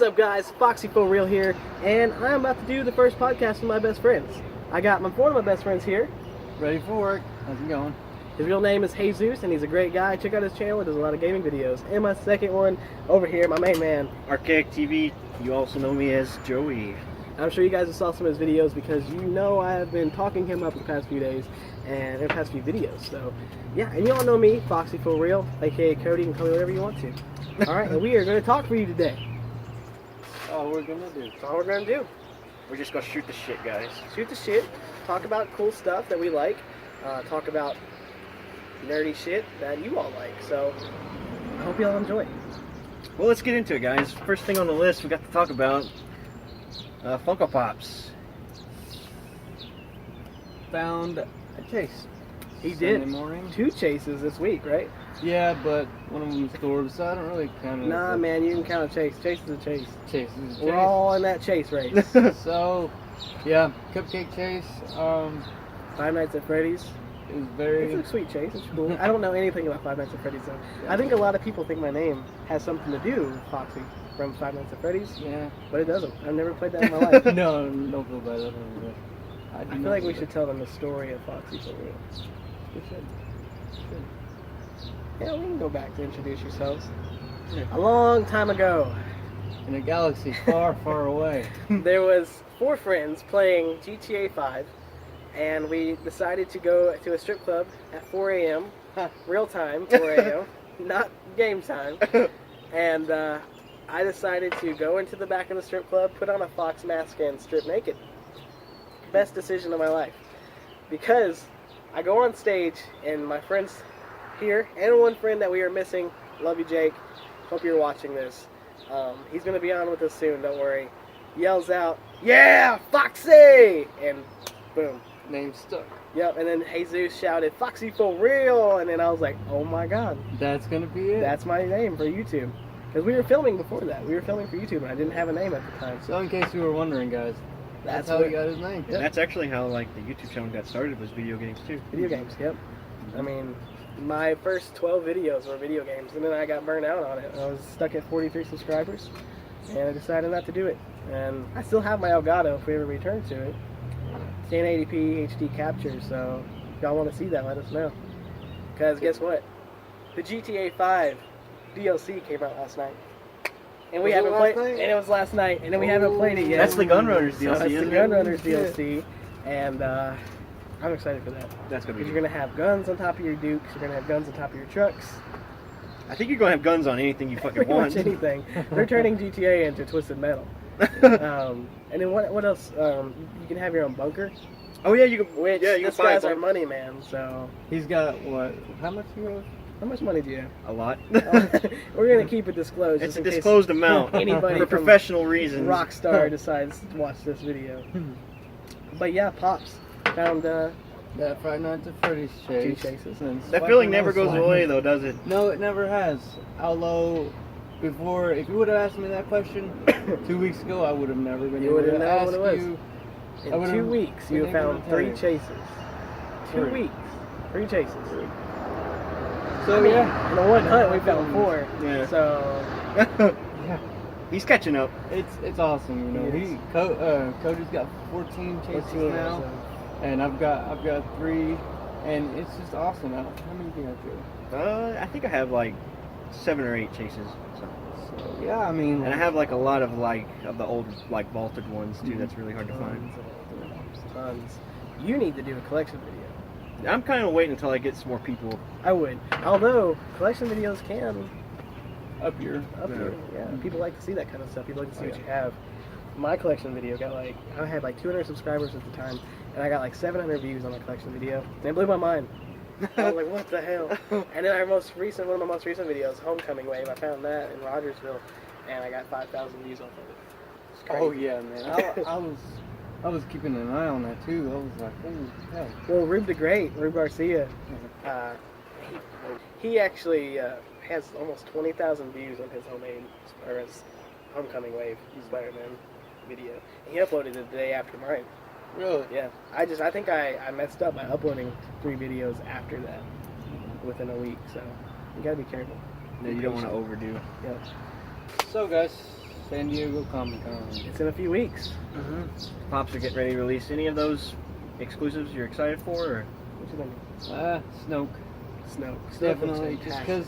up, guys? Foxy For Real here, and I'm about to do the first podcast with my best friends. I got one of my best friends here. ReadyForWerk. How's it going? His real name is Jesus, and he's a great guy. Check out his channel. He does a lot of gaming videos. And my second one over here, my main man, ARCAIC TV. You also know me as Joey. I'm sure you guys have saw some of his videos because you know I have been talking him up the past few days and in the past few videos. So, yeah, and you all know me, Foxy For Real, aka Cody. You can call me whatever you want to. All right, and we are going to talk for you today. All we're gonna do. That's all we're going to do. We're just gonna shoot the shit, guys. Shoot the shit, talk about cool stuff that we like, talk about nerdy shit that you all like. So, I hope you all enjoy. Well, let's get into it, guys. First thing on the list we got to talk about Funko Pops. Found a chase. He Sunday did morning. 2 chases this week, right? Yeah, but one of them stored, so I don't really count it. Nah, man, you can count a chase. Chase is a chase. Chase is a We're chase. all in that chase race. So, yeah, cupcake chase. Five Nights at Freddy's. It was very. It's a sweet chase. It's cool. I don't know anything about Five Nights at Freddy's though. I think a lot of people think my name has something to do with Foxy from Five Nights at Freddy's. Yeah. But it doesn't. I've never played that in my life. No, don't feel bad. I feel like we should tell them the story of Foxy For Real. We should. Yeah, we can go back to introduce yourselves. A long time ago, In a galaxy far, far away. there was 4 friends playing GTA 5, and we decided to go to a strip club at 4 a.m. Real time, 4 a.m. Not game time. And I decided to go into the back of the strip club, put on a fox mask, and strip naked. Best decision of my life. Because I go on stage, and my friends here, and one friend that we are missing, love you, Jake, hope you're watching this. He's going to be on with us soon, don't worry. Yells out, "Yeah, Foxy!" And boom. Name stuck. Yep, and then Jesus shouted, "Foxy For Real!" And then I was like, oh my god, That's gonna be it. that's my name for YouTube. Because we were filming before that. We were filming for YouTube, and I didn't have a name at the time. So in case you were wondering, guys, that's how what- he got his name. Yep. That's actually how the YouTube channel got started, was video games too. Video games, yep. I mean, my first 12 videos were video games, and then I got burnt out on it. I was stuck at 43 subscribers, and I decided not to do it. And I still have my Elgato if we ever return to it. 1080p HD capture, so if y'all want to see that, let us know. Because guess what? The GTA 5 DLC came out last night. And we Was it haven't last played night? And it was last night, and then we haven't played it yet. That's the Gunrunners So DLC. that's the isn't it? Gunrunners DLC, and I'm excited for that. That's gonna be. Because you're going to have guns on top of your Dukes, you're going to have guns on top of your trucks. I think you're gonna have guns on anything you fucking Pretty want. much anything. They're turning GTA into Twisted Metal. And then what else? You can have your own bunker. Oh yeah, you can. Which Yeah, you this can buy guy's our them. money man, so He's got what? How much euros? how much money do you have? A lot. We're going to keep it disclosed. It's just a in case disclosed amount anybody for from professional reasons. Rockstar decides to watch this video. But yeah, Pops found That Friday Nights at Freddy's 2 chase. chases. That feeling never goes away, though, does it? No, it never has. Although, before, if you would have asked me that question 2 weeks ago, I would have never been You able would've to known ask what it was. you. I In would've 2 weeks, you been have able found to tell 3 you. chases. 2 Three. weeks. 3 chases. So, I mean, yeah. in the one hunt, we found 4. Yeah. So, Yeah. He's catching up. It's awesome, you know. Yes. Cody's got 14 chases 14 now, so. and I've got 3, and it's just awesome. How many do you have, Joe? I think I have like 7 or 8 chases. So. So yeah, I mean, And I have like a lot of the old vaulted ones too. That's really hard to find. Tons. You need to do a collection video. I'm kind of waiting until I get some more people. I would. Although, collection videos can up your up Yeah. here. Yeah, people like to see that kind of stuff. People like to see Oh, what yeah. you have. My collection video got I had 200 subscribers at the time, and I got 700 views on my collection video. And it blew my mind. I was like, what the hell? And then one of my most recent videos, Homecoming Wave, I found that in Rogersville, and I got 5,000 views off of it. It's crazy. Oh yeah, man. I was keeping an eye on that too. I was like, oh, hell. Well, Rube the Great, Rube Garcia, he actually has almost 20,000 views on his his Homecoming Wave Spider-Man video. And he uploaded it the day after mine. Really? Yeah, I think I messed up by uploading 3 videos after that within a week. So you gotta be careful. No, you don't want to overdo. Yeah. So guys, San Diego Comic-Con. It's in a few weeks. Pops are getting ready to release any of those exclusives you're excited for? Or? What you think? Snoke. Snoke. Definitely, just because,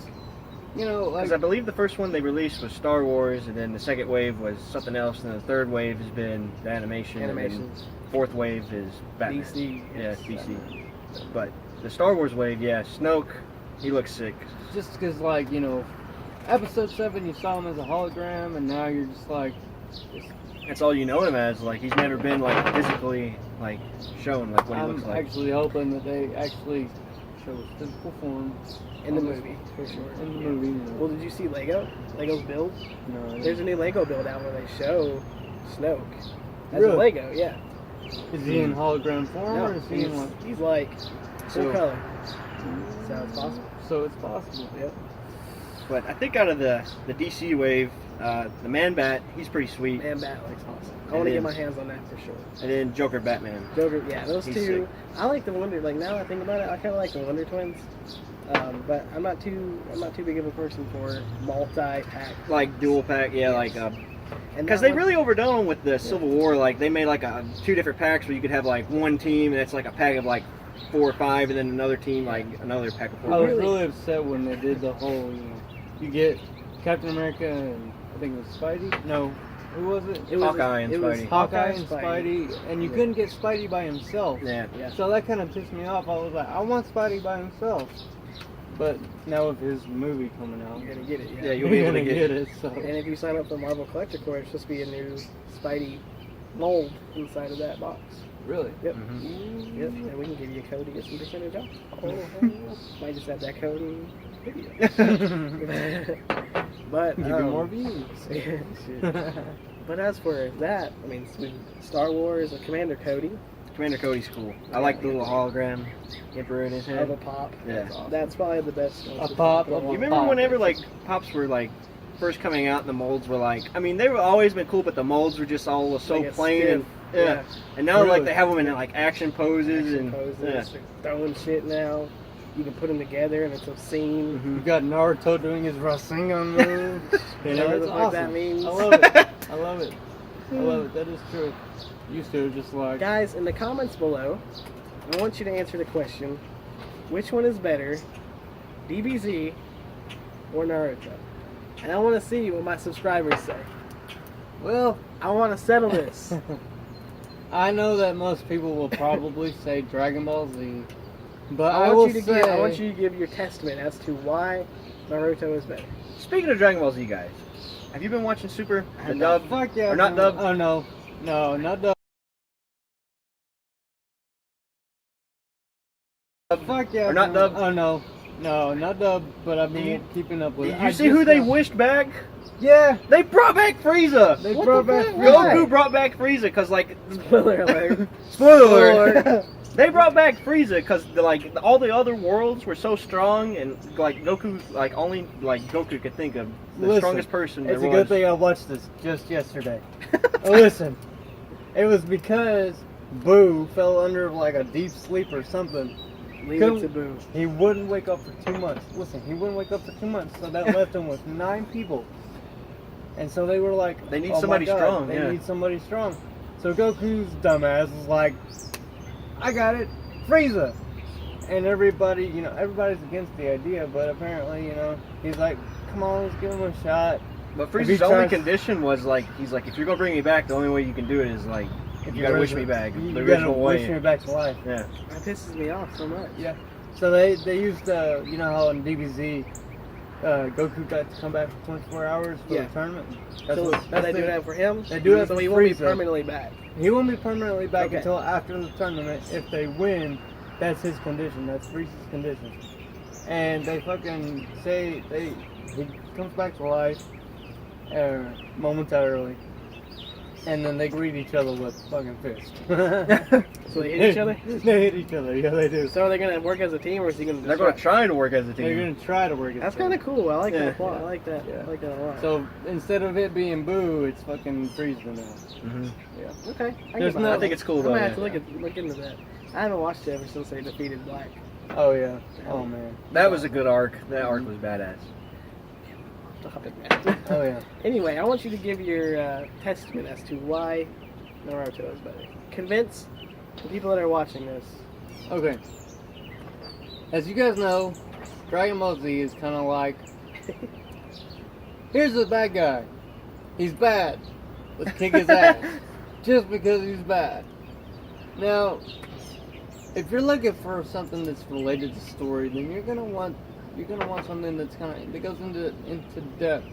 you know, like... Because I believe the first one they released was Star Wars, and then the second wave was something else, and the third wave has been the animation. And then fourth wave is Batman. DC. Yeah, it's DC. But the Star Wars wave, yeah, Snoke, he looks sick. Just because, like, you know, Episode 7, you saw him as a hologram, and now you're just like... That's all you know him as. Like, he's never been, like, physically, like, shown, like, what he looks like. I'm actually hoping that they actually show his physical form. In the movie, for sure. In the movie, yeah. Well, did you see Lego? Lego's build? No. There's a new Lego build out where they show Snoke as Really? a Lego, yeah. Is he in hologram form, or is he in, like... He's like full So- color. So it's possible. So it's possible. Yep. But I think out of the DC wave, the Man-Bat, he's pretty sweet. Man-Bat looks awesome. I want to get my hands on that for sure. And then Joker Batman. Joker, yeah, those He's two. sick. I like the Wonder. Like now I think about it, I kind of like the Wonder Twins. But I'm not too big of a person for multi-pack. Like dual pack, yeah, Yes. like And because that they one- really overdone them with the Civil War. Like they made like two different packs where you could have like one team and it's like a pack of like 4 or 5, and then another team like another pack of 4. I was really upset when they did the whole, you know, you get Captain America and I think it was Spidey. No, who was it? It was Hawkeye and it was Spidey. Hawkeye and Spidey, and you couldn't get Spidey by himself. Yeah. Yeah. So that kind of pissed me off. I was like, I want Spidey by himself. But now with his movie coming out, You're gonna get it. Yeah, you'll be able to get it. So. And if you sign up for Marvel Collector Core, it's supposed to be a new Spidey mold inside of that box. Really? Yep. Mm-hmm. Yep. And we can give you a code to get some percentage off. Might just have that code in video. But Give you more views. Shit. But as for that, I mean, Star Wars, Commander Cody, Commander Cody's cool. I like the little hologram Emperor in his of a head. pop. Yeah. That's probably the best. A pop, You remember whenever like pops were like first coming out and the molds were like, I mean, they were always been cool, but the molds were just all so Like a plain stiff, and yeah. And now Really? like they have them in like action poses Action and poses, yeah. throwing shit now. You can put them together and it's obscene. You got Naruto doing his Rasengan move. You know, Whatever it's the fuck awesome. that means. I love it. I love it. I love it. That is true. Used to just like... Guys, in the comments below, I want you to answer the question: which one is better, DBZ or Naruto? And I want to see what my subscribers say. Well, I want to settle this. I know that most people will probably say Dragon Ball Z, but I will want you to say... give. I want you to give your testament as to why Naruto is better. Speaking of Dragon Ball Z, guys, have you been watching Super? The not. dub? Fuck yeah. Or not no. dub? Oh, no. No, not dub. Fuck yeah. Or not no. dub? Oh, no. No, not dub, but I've been keeping up with it. Did you I see who just they got- wished back? Yeah. They brought back Frieza. They What brought the back fuck? Goku brought back Frieza because like Spoiler alert. spoiler alert. They brought back Frieza because like all the other worlds were so strong and like Goku like only like Goku could think of the Listen, strongest person there It's a was. good thing I watched this just yesterday. Listen, it was because Boo fell under like a deep sleep or something. Leave it to Boo. He wouldn't wake up for 2 months. Listen, he wouldn't wake up for 2 months, so that left him with 9 people. And so they were like, They need "Oh my somebody God, strong, They yeah." need somebody strong. So Goku's dumbass was like, I got it, Frieza. And everybody, you know, everybody's against the idea, but apparently, you know, he's like, come on, let's give him a shot. But If he Frieza's only tries- condition was like he's like if you're gonna bring me back, the only way you can do it is like you gotta wish me back You the gotta original way. wish me back to life. Yeah. That pisses me off so much. Yeah. So they used, you know how in DBZ, Goku got to come back for 24 hours for Yeah. the tournament? So they do that for him. They do that so for he won't be Frieza. permanently back. He won't be permanently back Okay. until after the tournament. If they win, that's his condition. That's Frieza's condition. And they fucking say he comes back to life momentarily. And then they greet each other with fucking fists. So they hit each other? They hit each other, yeah they do. So are they gonna work as a team, or is he gonna? They're gonna try to work as a They're team. gonna try to work it. That's kind of cool. I like Yeah. that plot. I like that. Yeah. I like that a lot. So instead of it being Boo, it's fucking Frieza now. Mhm. Yeah. Okay. There's get behind no- I that. think it's cool I'm though. gonna have Yeah. to look into that. I haven't watched it ever since they defeated Black. Oh yeah. Oh man. That was a good arc. That arc was badass. Stop it, man. Oh yeah. Anyway, I want you to give your testament as to why Naruto is better. Convince the people that are watching this. Okay. As you guys know, Dragon Ball Z is kind of like, here's the bad guy. He's bad. Let's kick his ass. Just because he's bad. Now, if you're looking for something that's related to story, then you're gonna want something that's that goes into depth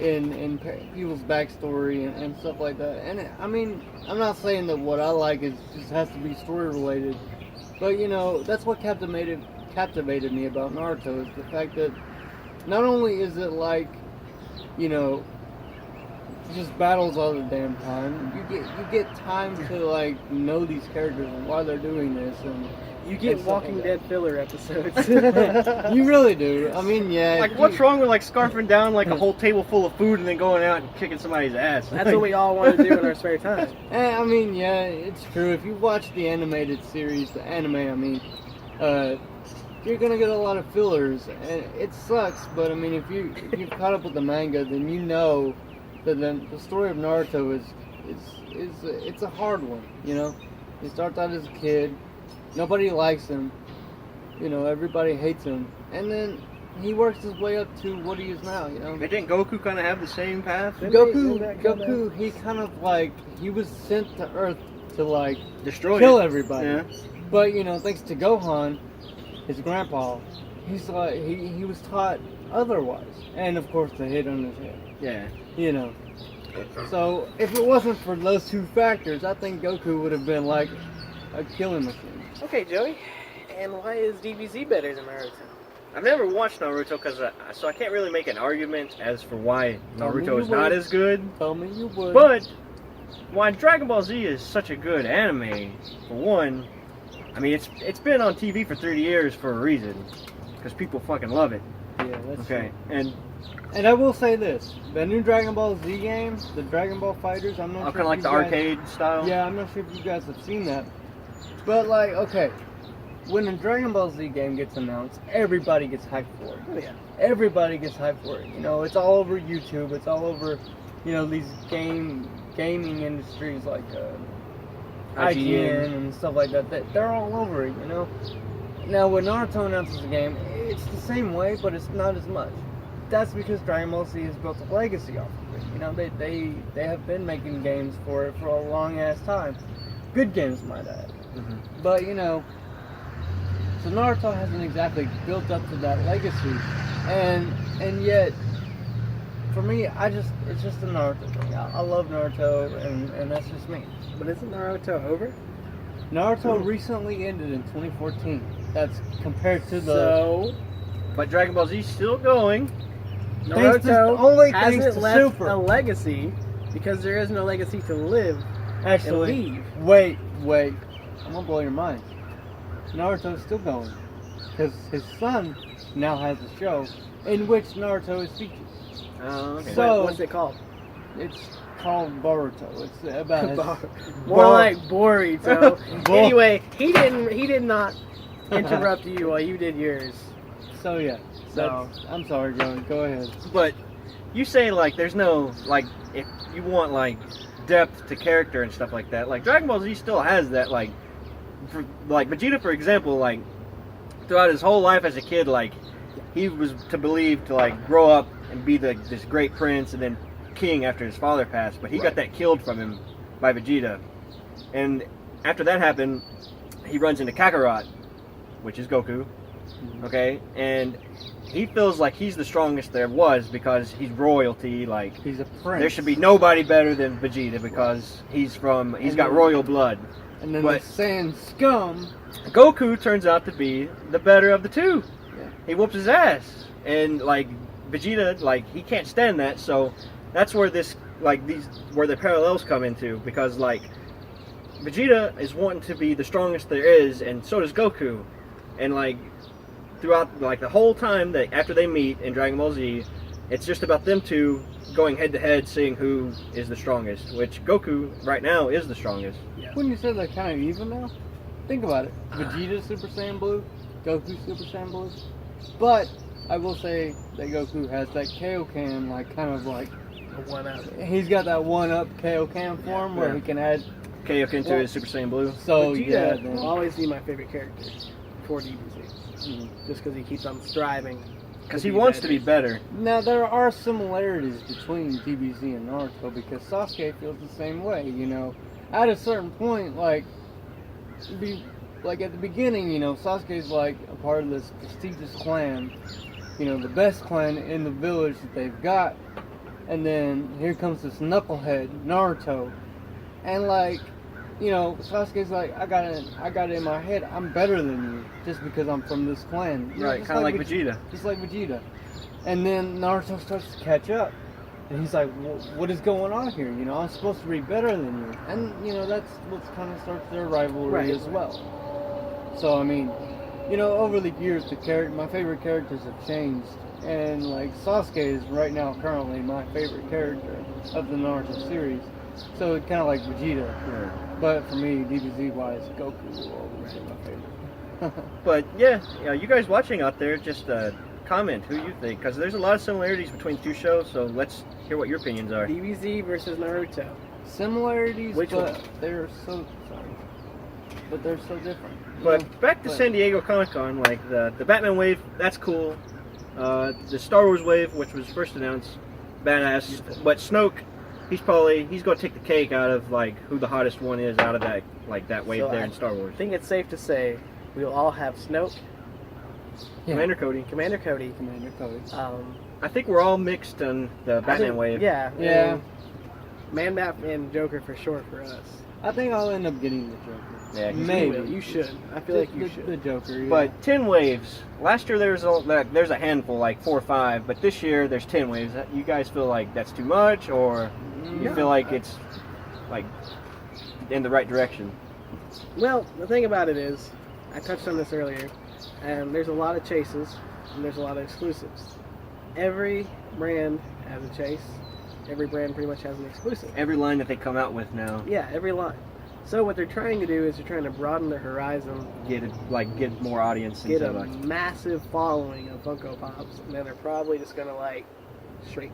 in people's backstory and stuff like that. And I mean, I'm not saying that what I like just has to be story related, but you know, that's what captivated me about Naruto, is the fact that not only is it like, you know, just battles all the damn time, you get time to like know these characters and why they're doing this, and you get and Walking like Dead filler episodes. You really do. I mean, yeah. Like, what's wrong with like scarfing down like a whole table full of food and then going out and kicking somebody's ass? That's what we all want to do in our spare time. I mean, yeah, it's true. If you watch the animated series, the anime, I mean, you're gonna get a lot of fillers, and it sucks. But I mean, if you've caught up with the manga, then you know that the story of Naruto is it's a hard one. You know, he starts out as a kid, nobody likes him, you know, everybody hates him, and then he works his way up to what he is now. You know, But didn't Goku kind of have the same path? Goku, he kind of like, he was sent to Earth to like Destroy kill it. everybody. Yeah. But you know, thanks to Gohan, his grandpa, he's like he was taught otherwise, and of course the hit on his head. Yeah. You know. So if it wasn't for those two factors, I think Goku would have been like a killing machine. Okay, Joey. And why is DBZ better than Naruto? I've never watched Naruto so I can't really make an argument as for why Tell me Naruto you is not would. as good. Tell me you would. But why Dragon Ball Z is such a good anime, for one, I mean it's been on TV for 30 years for a reason, because people fucking love it. yeah, that's Okay, true. And I will say this: the new Dragon Ball Z game, the Dragon Ball Fighters, I'm not sure. kind of like if the you guys- arcade style. Yeah, I'm not sure if you guys have seen that. But like, okay, when a Dragon Ball Z game gets announced, everybody gets hyped for it. Oh, yeah. Everybody gets hyped for it. You know, it's all over YouTube. It's all over, you know, these gaming industries like IGN and stuff like that. They're all over it. You know. Now, when Naruto announces a game, it's the same way, but it's not as much. That's because Dragon Ball Z has built a legacy off of it. You know, they have been making games for it for a long ass time. Good games, might add. Mm-hmm. But you know, so Naruto hasn't exactly built up to that legacy, and yet, for me, it's just a Naruto thing. I love Naruto, and that's just me. But isn't Naruto over? Naruto recently ended in 2014. That's compared to the. So, But Dragon Ball Z still going. Thanks to- Naruto only thanks hasn't to left Super. a legacy because there is no legacy to live Actually, and leave. wait. I'm gonna blow your mind. Naruto's still going. Because his son now has a show in which Naruto is featured. Oh, okay. So- What's it called? It's called Boruto. It's about his... More like Boruto. Bo- Anyway, he did not interrupt you while you did yours. So yeah. So- I'm sorry, Joey. Go ahead. But you say like there's no like if you want like depth to character and stuff like that, like Dragon Ball Z still has that like like Vegeta, for example, like throughout his whole life as a kid, like he was to believe to like grow up and be this great prince and then king after his father passed, but he got that killed from him by Vegeta. And after that happened, he runs into Kakarot, which is Goku. Okay, and he feels like he's the strongest there was because he's royalty. Like He's a prince. there should be nobody better than Vegeta because he's got royal blood. And then but- the Saiyan scum. Goku turns out to be the better of the two. Yeah. He whoops his ass, and like Vegeta, like he can't stand that. So that's where where the parallels come into, because like Vegeta is wanting to be the strongest there is, and so does Goku, and like throughout like the whole time that after they meet in Dragon Ball Z, it's just about them two going head to head, seeing who is the strongest. Which Goku right now is the strongest. Wouldn't you say they're kind of even now? Think about it. Vegeta Super Saiyan Blue, Goku Super Saiyan Blue. But I will say that Goku has that Kaioken, like kind of like A 1-up. he's got that 1-up Kaioken form where Yeah. he can add. Kaioken to his Super Saiyan Blue. So Vegeta yeah, will then, always be my favorite character for DBZ. Just because he keeps on striving. Because he wants to be better. now there are similarities between DBZ and Naruto because Sasuke feels the same way. You know, at a certain point, like at the beginning, you know, Sasuke's like a part of this prestigious clan. You know, the best clan in the village that they've got. And then here comes this knucklehead, Naruto. And like, you know, Sasuke's like, I got it in my head, I'm better than you, just because I'm from this clan. You know, Right, just kind of like Vegeta. Just like Vegeta. And then Naruto starts to catch up. And he's like, what is going on here? You know, I'm supposed to be better than you. And, you know, that's what kind of starts their rivalry as well. So, I mean, you know, over the years, my favorite characters have changed. And, like, Sasuke is right now currently my favorite character of the Naruto series. So, it's kind of like Vegeta. Yeah. But for me, DBZ-wise, Goku will always be my favorite. But yeah, you guys watching out there, just comment who you think, because there's a lot of similarities between the two shows. So let's hear what your opinions are. DBZ versus Naruto. Similarities, Which but one? they're so but they're so different. you But know? back to San Diego Comic Con, like the Batman wave, that's cool. The Star Wars wave, which was first announced, badass. But Snoke, he's going to take the cake out of like who the hottest one is out of that wave So there I in Star Wars. I think it's safe to say we will all have Snoke, Yeah. Commander Cody. Commander Cody. Commander Cody. I think we're all mixed on the Batman wave. Yeah. Yeah. Man Bat and Joker for sure for us. I think I'll end up getting the Joker. Yeah, Maybe. You should. I feel like you should. The Joker, yeah. But 10 waves. Last year there's a handful, like 4 or 5, but this year there's 10 waves. You guys feel like that's too much, or you No. feel like it's like in the right direction? Well, the thing about it is, I touched on this earlier, and there's a lot of chases, and there's a lot of exclusives. Every brand has a chase. Every brand pretty much has an exclusive. Every line that they come out with now, Yeah, every line. So what they're trying to do is they're trying to broaden their horizon, get more audience get into a like. massive following of Funko Pops, and then they're probably just gonna like shrink.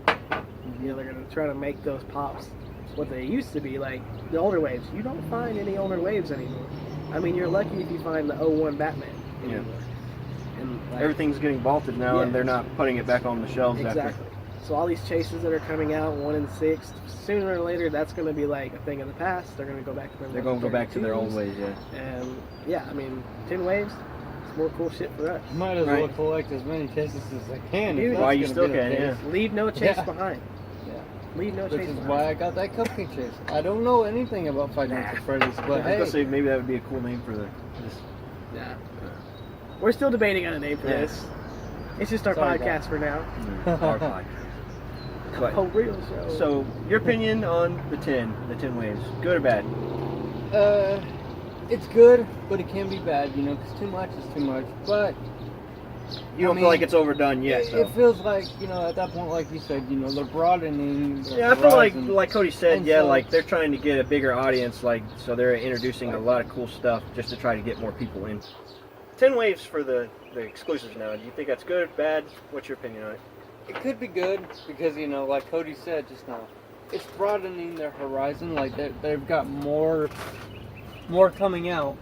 You know, they're gonna try to make those pops what they used to be, like the older waves. You don't find any older waves anymore. I mean, you're lucky if you find the 01 Batman anymore. And like, Everything's getting vaulted now, Yeah. and they're not putting it back on the shelves exactly. So all these chases that are coming out, 1 and 6, sooner or later, that's going to be like a thing of the past. They're going to go back to their after. They're going to go back to their old 32s. ways, yeah. And yeah, I mean, 10 waves, it's more cool shit for us. might as well Right. collect as many chases as I can. Dude, if that's Why you gonna still be the can, case. yeah. Leave no chase Yeah. behind. Yeah. Leave no Which chase is behind. why I got that cupcake chase. I don't know anything about Five Nights at Freddy's, but I was hey, gonna say maybe that would be a cool name for this. Yeah. We're still debating on a name for Yeah. this. It's just our Sorry, podcast for now. Our podcast. But, A real show. so your opinion on the 10 waves, good or bad? it's good, but it can be bad, you know, because too much is too much. But You don't I feel like mean, it's overdone yet, it, so. it feels like, you know, at that point, like you said, you know, they're broadening. Their Yeah, I feel horizon. like Cody said, And yeah, so- like they're trying to get a bigger audience, like so they're introducing a lot of cool stuff just to try to get more people in. 10 waves for the exclusives now. Do you think that's good, bad? What's your opinion on it? It could be good because, you know, like Cody said just now, it's broadening their horizon. Like they've got more coming out,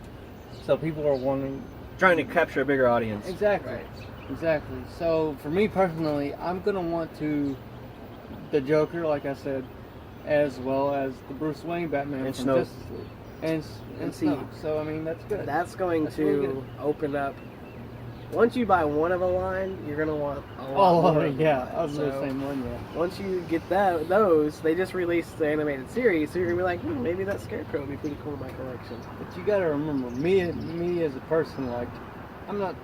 so people are wanting. Trying to capture a bigger audience. Exactly. Right. Exactly. So for me personally, I'm gonna want the Joker, like I said, as well as the Bruce Wayne Batman And from Snoke. Justice League, and see, Snoke. So I mean that's good. That's going That's really to good. open up. Once you buy one of a line, you're going to want a lot Oh more. yeah, I was the So, same one. Yeah. Once you get those, they just released the animated series, so you're going to be like, maybe that Scarecrow would be pretty cool in my collection. But you gotta remember, me as a person, like I'm not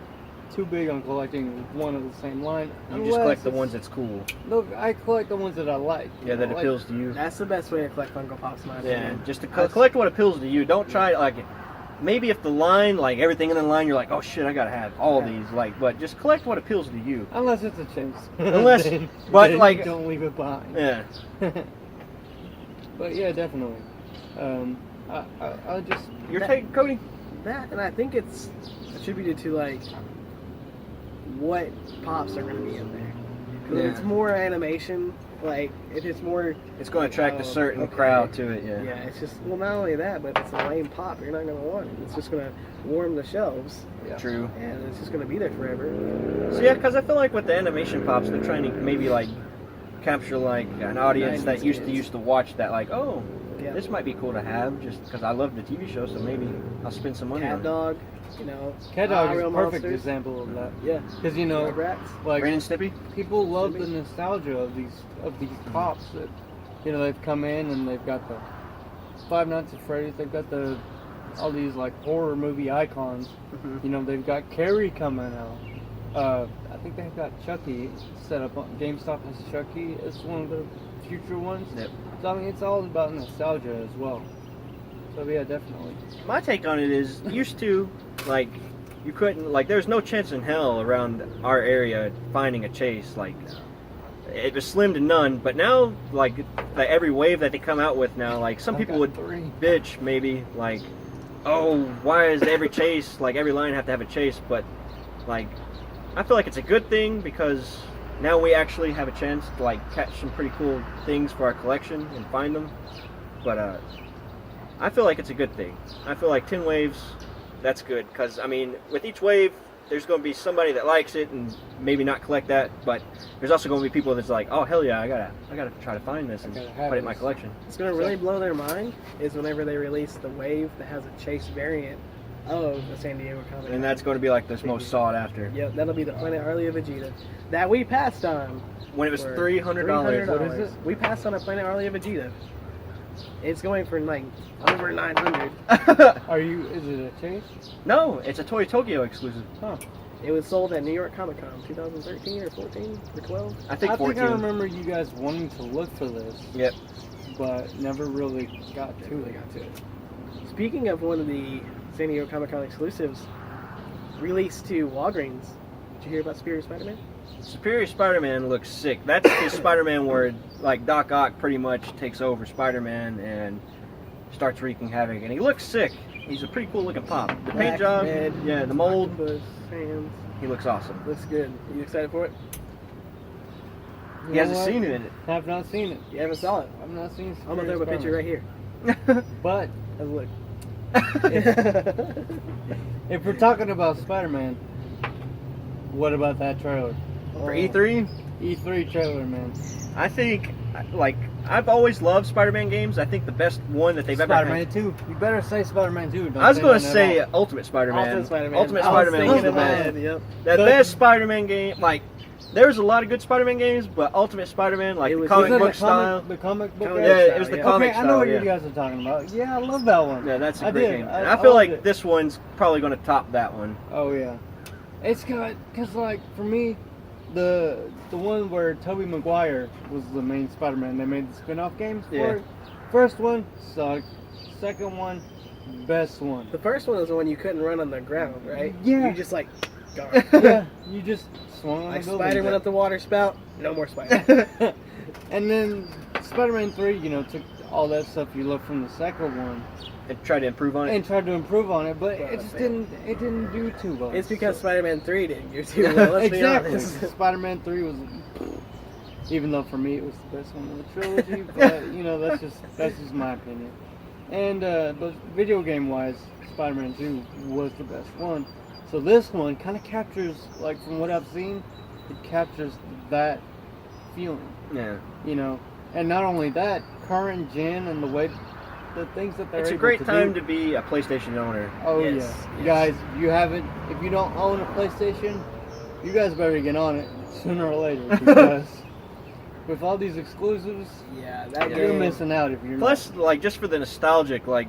too big on collecting one of the same line. You just collect the unless ones that's cool. Look, I collect the ones that I like. Yeah, that like, appeals to you. That's the best way to collect Funko Pops, in my Yeah, opinion. just to That's- collect what appeals to you. Don't try like maybe if the line, like everything in the line, you're like, oh shit, I gotta have all Yeah. these. Like, but just collect what appeals to you. Unless it's a chase. Unless- Then- but, then like- don't leave it behind. Yeah. But yeah, definitely. I just Your take, Cody? That, and I think it's attributed to, like, what pops are going to be in there. 'Cause Yeah. if it's more animation, like if it's more, It's going to attract a certain okay. crowd to it. Yeah. yeah, it's just, well, not only that, but if it's a lame pop, you're not going to want it. It's just going to warm the shelves, True. and it's just going to be there forever. So yeah, because I feel like with the animation pops, they're trying to maybe like capture like an audience that 90s used to watch that. Like, oh, Yeah. this might be cool to have, just because I love the TV show. So maybe I'll spend some money Cat on it. Dog, you know. Cat Dog is a Real perfect Monsters. example of that. Yeah. Because you know, Rugrats. like Ren and Stimpy. people love the nostalgia of these pops that, you know, they've come in and they've got the Five Nights at Freddy's, they've got all these like horror movie icons. Mhm. You know, they've got Carrie coming out. I think they've got Chucky set up on GameStop has Chucky as one of the future ones. Yep. So I mean, it's all about nostalgia as well. So yeah, definitely. My take on it is, used to, like, you couldn't, like, there's no chance in hell around our area finding a chase. Like, it was slim to none. But now, like every wave that they come out with now, like, some I people got would 3. bitch maybe, like, oh, why is every chase, like, every line have to have a chase? But, like, I feel like it's a good thing because now we actually have a chance to, like, catch some pretty cool things for our collection and find them. But, I feel like it's a good thing. I feel like 10 waves, that's good. Because, I mean, with each wave, there's going to be somebody that likes it and maybe not collect that. But there's also going to be people that's like, oh, hell yeah, I gotta try to find this and I put gotta have it in my this. collection. It's going to really blow their mind is whenever they release the wave that has a chase variant of the San Diego Comic. And that's going to be like this most sought after. Yep, that'll be the Planet Harley of Vegeta that we passed on. When it was for $300. What is it? We passed on a Planet Harley of Vegeta. It's going for like over 900. Is it a chase? No, it's a Toy Tokyo exclusive. Huh. It was sold at New York Comic Con 2013 or 14 or 12. I think I 14. think I remember you guys wanting to look for this, Yep. but never really got to Really it. got to it. Speaking of one of the San Diego Comic Con exclusives, released to Walgreens. Did you hear about Superior Spider-Man? Superior Spider-Man looks sick. That's the Spider-Man where, like, Doc Ock pretty much takes over Spider-Man and starts wreaking havoc. And he looks sick. He's a pretty cool looking pop. The paint Black, job, red, yeah, the mold, octopus, hands. he looks awesome. Looks good. You excited for it? You He know hasn't what? seen it in it. Have not seen it. You haven't saw it. I've not seen. I'm gonna throw a picture right here. But Have a look. if we're talking about Spider-Man, what about that trailer? For E3, E3 trailer, man. I think, like, I've always loved Spider-Man games. I think the best one that they've ever Spider-Man had. 2. You better say Spider-Man 2. Don't I was say going to nothing say at all. Ultimate Spider-Man. Ultimate Spider-Man. Ultimate I was Spider-Man was thinking the about best. it, yep. The But- best Spider-Man game, like, there's a lot of good Spider-Man games, but Ultimate Spider-Man, like, It the was- comic Was it book the style. The comic book. Comic Yeah, book it was the style, comic Okay, I know what style, you yeah. guys are talking about. Yeah, I love that one. Yeah, that's a I great did. game. I And I feel loved like it. this one's probably going to top that one. Oh yeah, it's got because like for me, the one where Tobey Maguire was the main Spider-Man. They made the spin-off games for Yeah. it. First one sucked. Second one, best one. The first one was the one you couldn't run on the ground, right? Yeah. You just like, gone. Yeah, you just swung on Like the building. Spider went up the water spout, no more Spider. And then Spider-Man 3, you know, took all that stuff you loved from the second one And try to improve on it. and tried to improve on it, but Well, it just failed. didn't do too well. It's because So- Spider-Man 3 didn't do too well, let's exactly. be honest. Spider-Man 3 was, even though for me it was the best one in the trilogy, but you know that's just my opinion. And but video game wise, Spider-Man 2 was the best one. So this one kind of captures, like from what I've seen, it captures that feeling, Yeah. you know. And not only that, current gen and the way the things that they're It's a able great to time do. to be a PlayStation owner. Oh Yes, yeah, yes. guys, you haven't. If you don't own a PlayStation, you guys better get on it sooner or later because with all these exclusives, Yeah, that you're game. missing out if you're Plus, like, just for the nostalgic, like,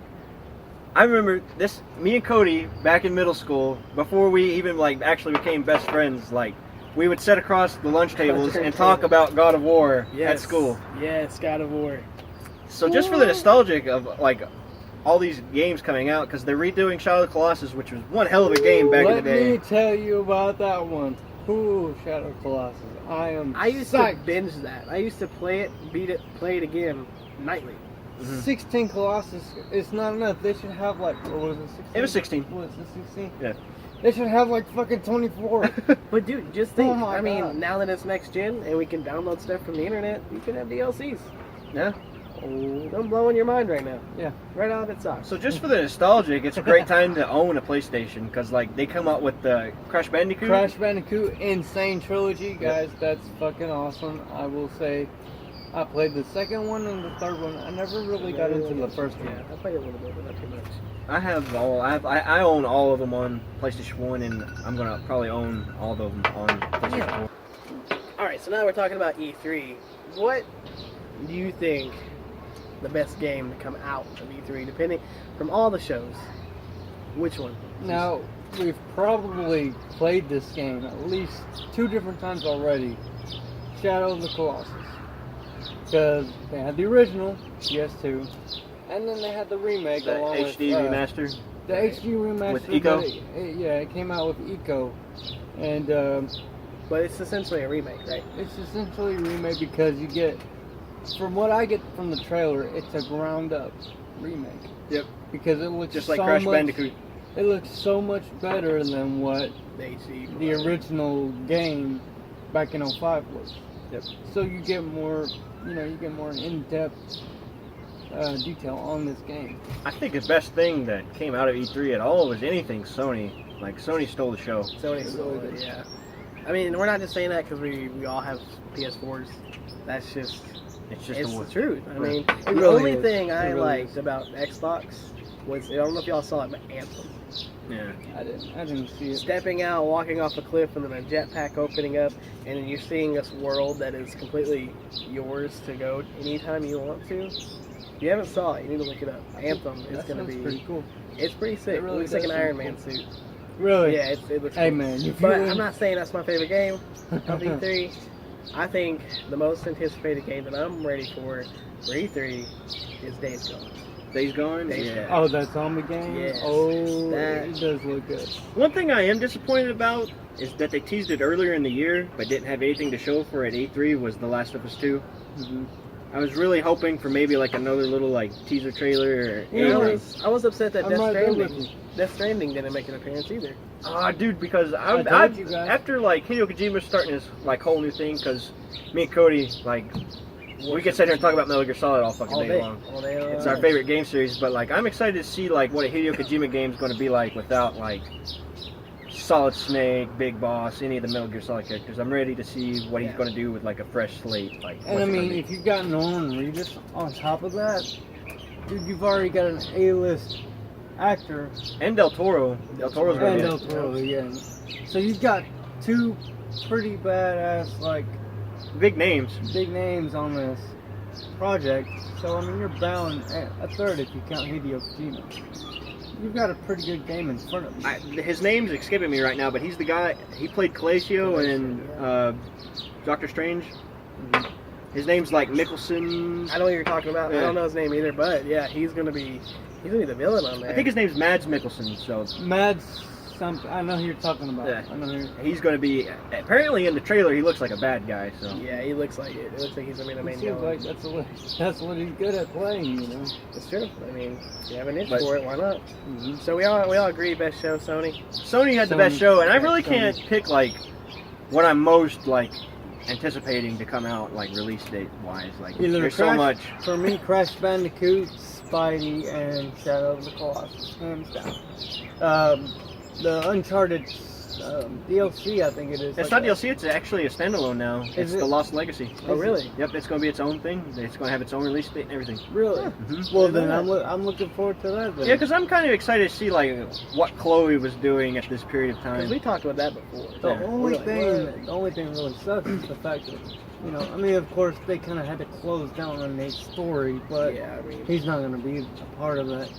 I remember this, me and Cody, back in middle school, before we even, like, actually became best friends, like, we would sit across the lunch tables and talk about God of War at school. Yes, God of War. So just for the nostalgic of, like, all these games coming out, because they're redoing Shadow of the Colossus, which was one hell of a game back in the Let me day. tell you about that one. Ooh, Shadow of the Colossus. I used to psyched. binge that. I used to play it, beat it, play it again nightly. Mhm. 16 Colossus. It's not enough. They should have like, what was it? 16? It was 16. Was it 16? Yeah. They should have like fucking 24. But dude, just think. Oh my I mean, God. now that it's next gen and we can download stuff from the internet, you can have DLCs. Yeah. I'm blowing your mind right now. Yeah. Right out of its socks. So just for the nostalgic, it's a great time to own a PlayStation because like they come out with the Crash Bandicoot. Crash Bandicoot Insane Trilogy, guys. That's fucking awesome. I will say, I played the second one and the third one. I never really got into the first one. Yeah, I played a little bit, but not too much. I have all. I own all of them on PlayStation 1, and I'm gonna probably own all of them on PlayStation 4. All right, so now we're talking about E3. What do you think the best game to come out of E3, depending from all the shows? Which one? Now, we've probably played this game at least 2 different times already. Shadow of the Colossus. Because they had the original, PS2, and then they had the remake The along HD with, remaster. The HD remaster. With Eco? It came out with Eco. And But it's essentially a remake, right? it's essentially a remake because you get, from what I get from the trailer, it's a ground up remake. Yep. Because it looks Just like so Crash much, Bandicoot. It looks so much better than what The HD. the original game back in 05 was. Yep. So you get more, you get more in-depth detail on this game. I think the best thing that came out of E3 at all was anything Sony. Like Sony stole the show. Sony stole it, yeah. I mean, we're not just saying that because we all have PS4s. That's just It's just it's the the truth. I mean, It the really only is. thing I It really liked is. about Xbox was, I don't know if y'all saw it, but Anthem. Yeah. I didn't see it. Stepping out, walking off a cliff, and then a jetpack opening up, and then you're seeing this world that is completely yours to go anytime you want to. If you haven't saw it, you need to look it up. Anthem is That going to sounds be. pretty cool. It's pretty sick. It really It looks like an does Iron sound Man cool. suit. Really? Yeah, it looks Hey cool. man, you But feeling- I'm not saying that's my favorite game of E3. I think the most anticipated game that I'm ready for E3 is Days Gone. Days Gone? Days Yeah. Oh, that zombie game? Yes. Oh, That- it does look good. One thing I am disappointed about is that they teased it earlier in the year, but didn't have anything to show for at E3 was The Last of Us 2. Mm-hmm. I was really hoping for maybe like another little like teaser trailer or You know, anything. I was upset that I'm right there with you. Death Stranding didn't make an appearance either. Ah, dude, because I told you guys. after like Hideo Kojima's starting his like whole new thing, because me and Cody like we could sit here and talk about Metal Gear Solid all fucking All day day. long. All day long. It's our favorite game series, but like I'm excited to see like what a Hideo Kojima game is going to be like without like Solid Snake, Big Boss, any of the Metal Gear Solid characters. I'm ready to see what he's Yeah. going to do with like a fresh slate. Like, And what's I it gonna mean, be. if you've got Norman Reedus on top of that, dude, you've already got an A-list actor and Del Toro, Del Toro's going and to Del Toro again. So you've got 2 pretty badass, like, big names. big names on this project. So I mean, you're bound at a third if you count Hideo Kojima. You've got a pretty good game in front of you. His name's escaping me right now, but he's the guy. He played Calacio in Doctor Strange. His name's like Mickelson. I know what you're talking about. I Yeah. don't know his name either, but yeah, he's gonna be the villain on there. I think his name's Mads Mikkelsen. So Mads, something I know who you're talking about. Yeah. I know who he's going to be. Apparently, in the trailer, he looks like a bad guy. So Yeah, he looks like it. It looks like he's gonna be the It main seems villain. like that's what he's good at playing, you know. It's true. I mean, if you have an itch But- for it, why not? Mm-hmm. So we all agree best show, Sony. Sony had the Sony- best show, and I really Sony. can't pick like what I'm most like anticipating to come out like release date wise. Like Either there's Crash, so much. For me, Crash Bandicoot, Spidey, and Shadow of the Colossus, hands down. The Uncharted DLC, I think it is. It's like not DLC. It's actually a standalone now. It's it? the Lost Legacy. Oh, really? Yep, it's going to be its own thing. It's going to have its own release date and everything. Really? Mhm. Well, then I'm looking forward to that. Then. Yeah, because I'm kind of excited to see like what Chloe was doing at this period of Because time. we talked about that before. The Yeah. only We're like, thing, what? the only thing really sucks is the fact that, I mean, of course they kind of had to close down on Nate's story, but Yeah, I mean, he's not going to be a part of that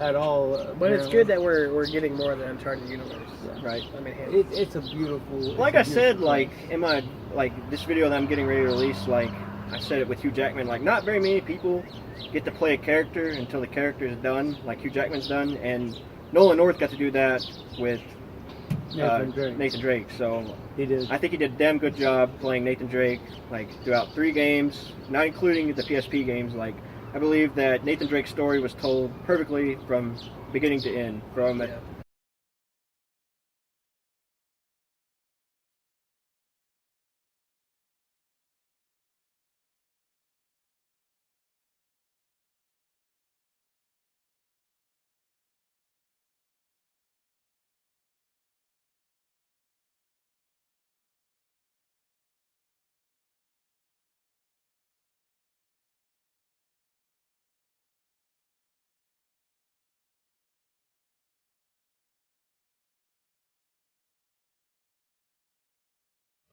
at all. but it's apparently. good that we're getting more of the Uncharted universe. Right. I mean, hey, It's a beautiful. Like it's I a said, beautiful like place. in my like this video that I'm getting ready to release, like I said it with Hugh Jackman, like not very many people get to play a character until the character is done, like Hugh Jackman's done, and Nolan North got to do that with Nathan Drake. Nathan Drake. So He did. I think he did a damn good job playing Nathan Drake, like throughout 3 games, not including the PSP games. Like I believe that Nathan Drake's story was told perfectly from beginning to end, from Yeah.